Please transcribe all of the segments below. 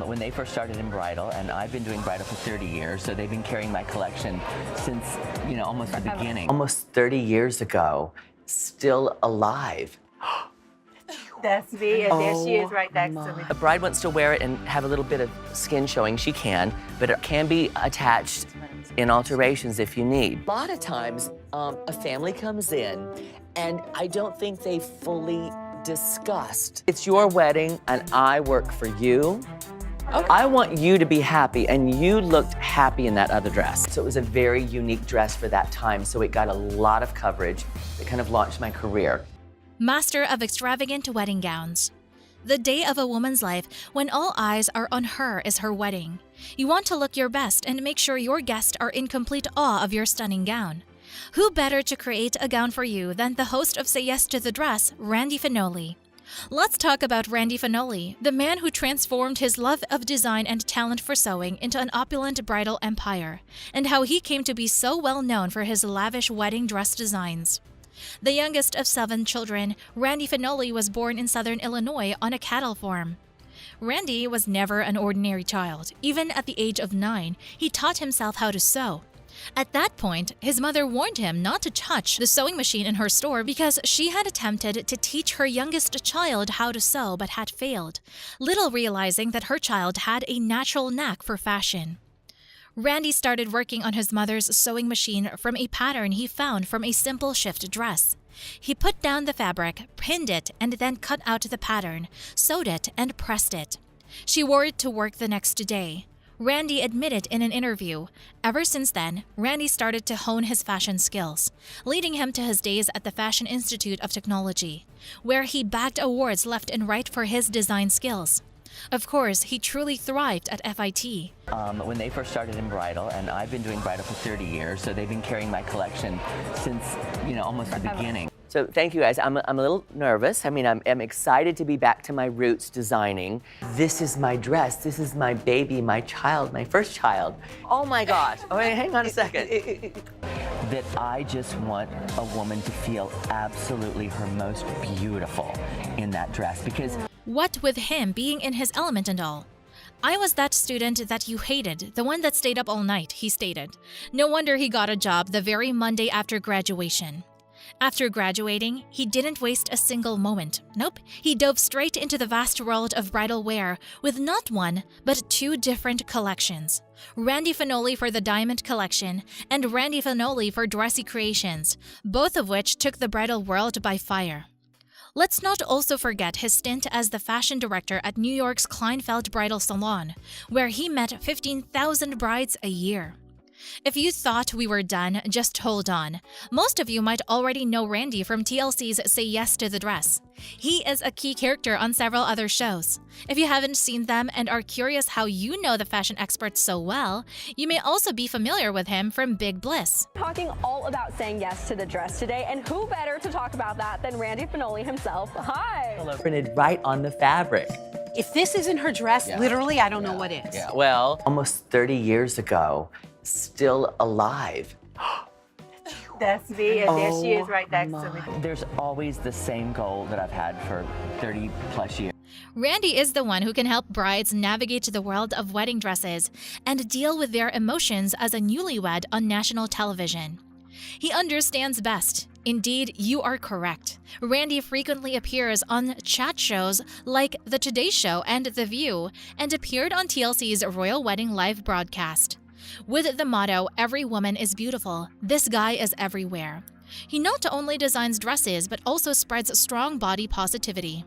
when they first started in bridal, and I've been doing bridal for 30 years, so they've been carrying my collection since, almost the beginning. Almost 30 years ago, still alive. That's me, and there she is right next to me. A bride wants to wear it and have a little bit of skin showing, she can, but it can be attached in alterations if you need. A lot of times, a family comes in, and I don't think they fully discussed. It's your wedding, and I work for you. Okay. I want you to be happy, and you looked happy in that other dress. So it was a very unique dress for that time, so it got a lot of coverage. It kind of launched my career. Master of extravagant wedding gowns. The day of a woman's life when all eyes are on her is her wedding. You want to look your best and make sure your guests are in complete awe of your stunning gown. Who better to create a gown for you than the host of Say Yes to the Dress, Randy Fenoli? Let's talk about Randy Fenoli, the man who transformed his love of design and talent for sewing into an opulent bridal empire, and how he came to be so well known for his lavish wedding dress designs. The youngest of 7 children, Randy Fenoli was born in southern Illinois on a cattle farm. Randy was never an ordinary child. Even at the age of 9, he taught himself how to sew. At that point, his mother warned him not to touch the sewing machine in her store because she had attempted to teach her youngest child how to sew but had failed, little realizing that her child had a natural knack for fashion. Randy started working on his mother's sewing machine from a pattern he found from a simple shift dress. He put down the fabric, pinned it, and then cut out the pattern, sewed it, and pressed it. She wore it to work the next day. Randy admitted in an interview, ever since then, Randy started to hone his fashion skills, leading him to his days at the Fashion Institute of Technology, where he bagged awards left and right for his design skills. Of course, he truly thrived at FIT. When they first started in bridal, and I've been doing bridal for 30 years, so they've been carrying my collection since, almost the beginning. So thank you guys. I'm a little nervous. I mean, I'm excited to be back to my roots designing. This is my dress. This is my baby, my child, my first child. Oh my gosh. Oh, wait, hang on a second. That I just want a woman to feel absolutely her most beautiful in that dress, because what with him being in his element and all. I was that student that you hated, the one that stayed up all night, he stated. No wonder he got a job the very Monday after graduation. After graduating, he didn't waste a single moment. Nope, he dove straight into the vast world of bridal wear with not one, but 2 different collections. Randy Fenoli for the Diamond Collection and Randy Fenoli for Dressy Creations, both of which took the bridal world by fire. Let's not also forget his stint as the fashion director at New York's Kleinfeld Bridal Salon, where he met 15,000 brides a year. If you thought we were done, just hold on. Most of you might already know Randy from TLC's Say Yes to the Dress. He is a key character on several other shows. If you haven't seen them and are curious how you know the fashion experts so well, you may also be familiar with him from Big Bliss. Talking all about saying yes to the dress today, and who better to talk about that than Randy Fenoli himself. Hi! hello, printed right on the fabric. If this isn't her dress, literally, I don't know what is. Yeah, well, almost 30 years ago, still alive. That's me, and there she is right next to me. There's always the same goal that I've had for 30 plus years. Randy is the one who can help brides navigate the world of wedding dresses and deal with their emotions as a newlywed on national television. He understands best. Indeed, you are correct. Randy frequently appears on chat shows like The Today Show and The View, and appeared on TLC's Royal Wedding Live broadcast. With the motto, "Every woman is beautiful," this guy is everywhere. He not only designs dresses, but also spreads strong body positivity.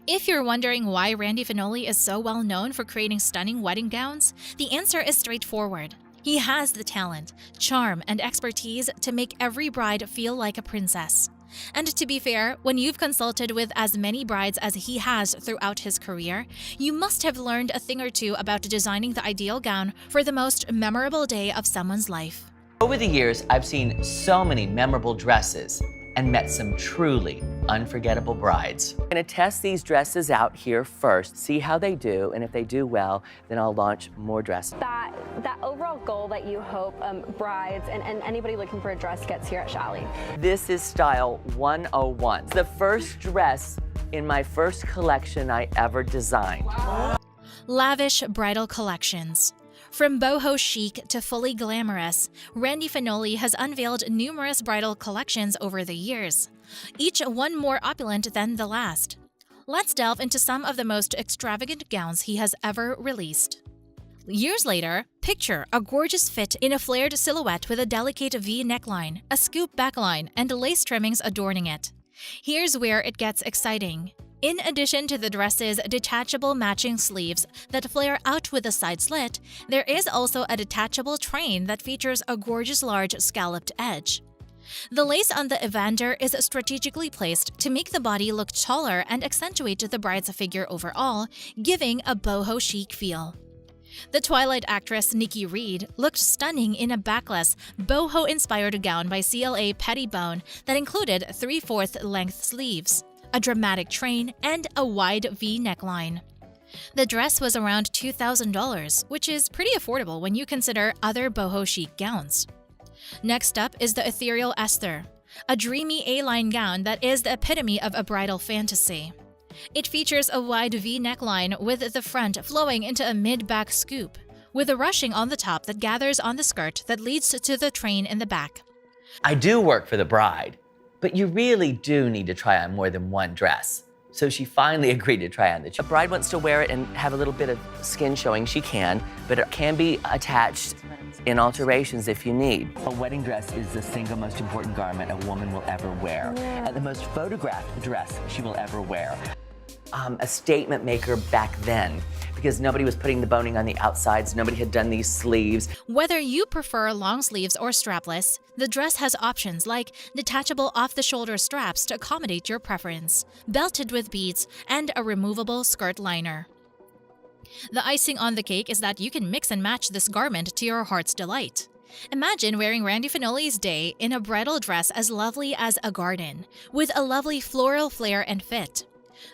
If you're wondering why Randy Fenoli is so well known for creating stunning wedding gowns, the answer is straightforward. He has the talent, charm, and expertise to make every bride feel like a princess. And to be fair, when you've consulted with as many brides as he has throughout his career, you must have learned a thing or two about designing the ideal gown for the most memorable day of someone's life. Over the years, I've seen so many memorable dresses and met some truly unforgettable brides. I'm gonna test these dresses out here first, see how they do, and if they do well, then I'll launch more dresses. That overall goal that you hope brides and anybody looking for a dress gets here at Shally. This is style 101. The first dress in my first collection I ever designed. Lavish bridal collections. From boho chic to fully glamorous, Randy Fenoli has unveiled numerous bridal collections over the years, each one more opulent than the last. Let's delve into some of the most extravagant gowns he has ever released. Years later, picture a gorgeous fit in a flared silhouette with a delicate V neckline, a scoop backline, and lace trimmings adorning it. Here's where it gets exciting. In addition to the dress's detachable matching sleeves that flare out with a side slit, there is also a detachable train that features a gorgeous large scalloped edge. The lace on the evander is strategically placed to make the body look taller and accentuate the bride's figure overall, giving a boho chic feel. The Twilight actress Nikki Reed looked stunning in a backless, boho-inspired gown by CLA Pettibone that included 3/4 length sleeves, a dramatic train, and a wide V neckline. The dress was around $2,000, which is pretty affordable when you consider other boho chic gowns. Next up is the ethereal Esther, a dreamy A-line gown that is the epitome of a bridal fantasy. It features a wide V neckline with the front flowing into a mid-back scoop, with a ruching on the top that gathers on the skirt that leads to the train in the back. I do work for the bride, but you really do need to try on more than one dress. So she finally agreed to try on the A bride wants to wear it and have a little bit of skin showing, she can, but it can be attached in alterations if you need. A wedding dress is the single most important garment a woman will ever wear, and the most photographed dress she will ever wear. A statement maker back then, because nobody was putting the boning on the outsides, nobody had done these sleeves. Whether you prefer long sleeves or strapless, the dress has options like detachable off-the-shoulder straps to accommodate your preference, belted with beads, and a removable skirt liner. The icing on the cake is that you can mix and match this garment to your heart's delight. Imagine wearing Randy Fenoli's day in a bridal dress as lovely as a garden, with a lovely floral flare and fit.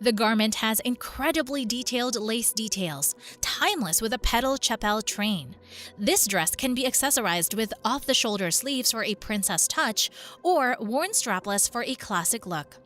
The garment has incredibly detailed lace details, timeless with a petal chapelle train. This dress can be accessorized with off-the-shoulder sleeves for a princess touch or worn strapless for a classic look.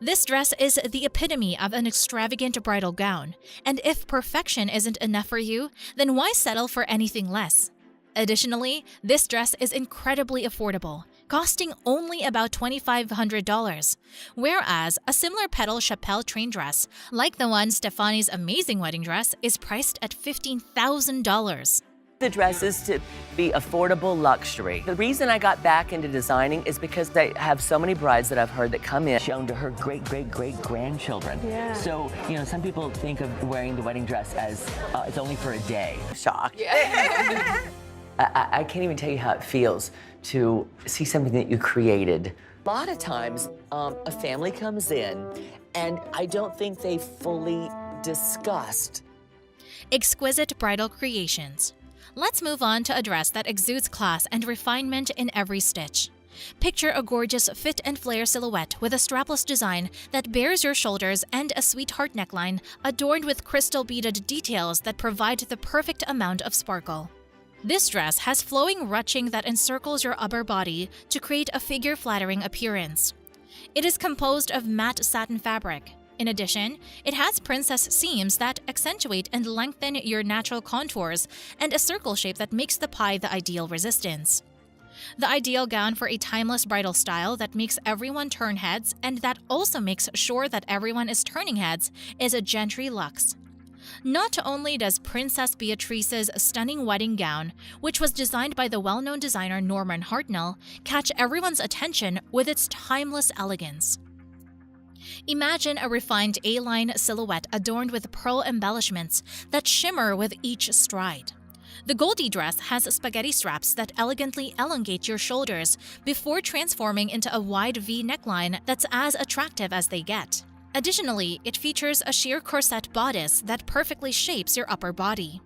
This dress is the epitome of an extravagant bridal gown, and if perfection isn't enough for you, then why settle for anything less? Additionally, this dress is incredibly affordable, costing only about $2,500, whereas a similar petal chapelle train dress, like the one Stefani's amazing wedding dress, is priced at $15,000. The dress is to be affordable luxury. The reason I got back into designing is because I have so many brides that I've heard that come in shown to her great-great-great-grandchildren. Yeah. So, some people think of wearing the wedding dress as it's only for a day. Shocked. Yeah. I can't even tell you how it feels to see something that you created. A lot of times, a family comes in, and I don't think they fully discussed. Exquisite bridal creations. Let's move on to a dress that exudes class and refinement in every stitch. Picture a gorgeous fit and flare silhouette with a strapless design that bears your shoulders and a sweetheart neckline adorned with crystal beaded details that provide the perfect amount of sparkle. This dress has flowing ruching that encircles your upper body to create a figure-flattering appearance. It is composed of matte satin fabric. In addition, it has princess seams that accentuate and lengthen your natural contours and a circle shape that makes the pie the ideal resistance. The ideal gown for a timeless bridal style that makes everyone turn heads and that also makes sure that everyone is turning heads is a Gentry Luxe. Not only does Princess Beatrice's stunning wedding gown, which was designed by the well-known designer Norman Hartnell, catch everyone's attention with its timeless elegance. Imagine a refined A-line silhouette adorned with pearl embellishments that shimmer with each stride. The Goldie dress has spaghetti straps that elegantly elongate your shoulders before transforming into a wide V neckline that's as attractive as they get. Additionally, it features a sheer corset bodice that perfectly shapes your upper body.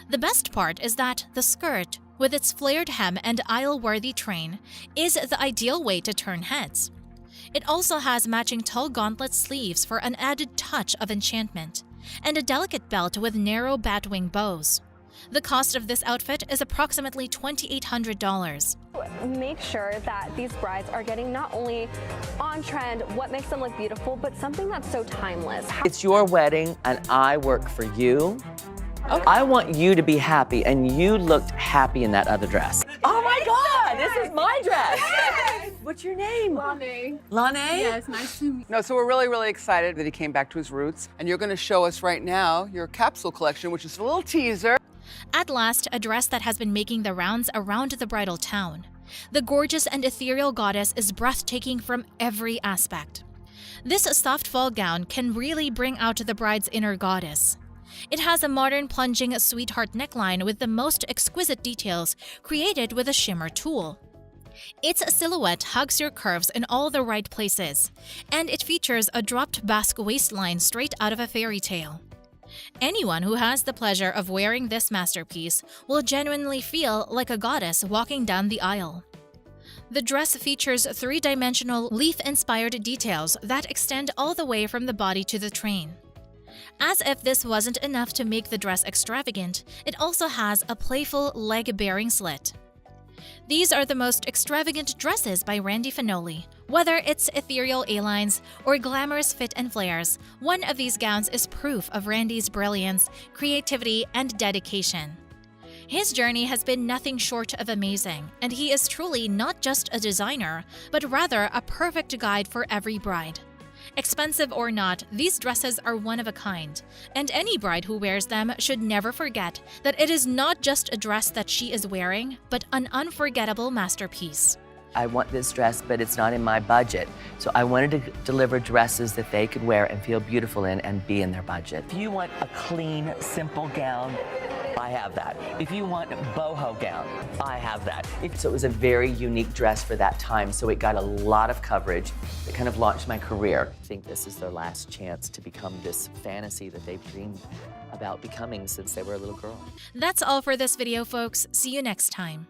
The best part is that the skirt, with its flared hem and aisle-worthy train, is the ideal way to turn heads. It also has matching tall gauntlet sleeves for an added touch of enchantment, and a delicate belt with narrow batwing bows. The cost of this outfit is approximately $2,800. Make sure that these brides are getting not only on trend, what makes them look beautiful, but something that's so timeless. It's your wedding and I work for you. I want you to be happy, and you looked happy in that other dress. Oh my God, this is my dress. Yes. What's your name? Lane. Lane? Yes, nice to meet you. No, so we're really, really excited that he came back to his roots. And you're going to show us right now your capsule collection, which is a little teaser. At last, a dress that has been making the rounds around the bridal town. The gorgeous and ethereal goddess is breathtaking from every aspect. This soft fall gown can really bring out the bride's inner goddess. It has a modern plunging sweetheart neckline with the most exquisite details created with a shimmer tool. Its silhouette hugs your curves in all the right places, and it features a dropped basque waistline straight out of a fairy tale. Anyone who has the pleasure of wearing this masterpiece will genuinely feel like a goddess walking down the aisle. The dress features three-dimensional leaf-inspired details that extend all the way from the body to the train. As if this wasn't enough to make the dress extravagant, it also has a playful leg-bearing slit. These are the most extravagant dresses by Randy Fenoli. Whether it's ethereal A-lines or glamorous fit and flares, one of these gowns is proof of Randy's brilliance, creativity, and dedication. His journey has been nothing short of amazing, and he is truly not just a designer, but rather a perfect guide for every bride. Expensive or not, these dresses are one of a kind, and any bride who wears them should never forget that it is not just a dress that she is wearing, but an unforgettable masterpiece. I want this dress, but it's not in my budget. So I wanted to deliver dresses that they could wear and feel beautiful in and be in their budget. If you want a clean, simple gown, I have that. If you want a boho gown, I have that. So it was a very unique dress for that time, so it got a lot of coverage. It kind of launched my career. I think this is their last chance to become this fantasy that they've dreamed about becoming since they were a little girl. That's all for this video, folks. See you next time.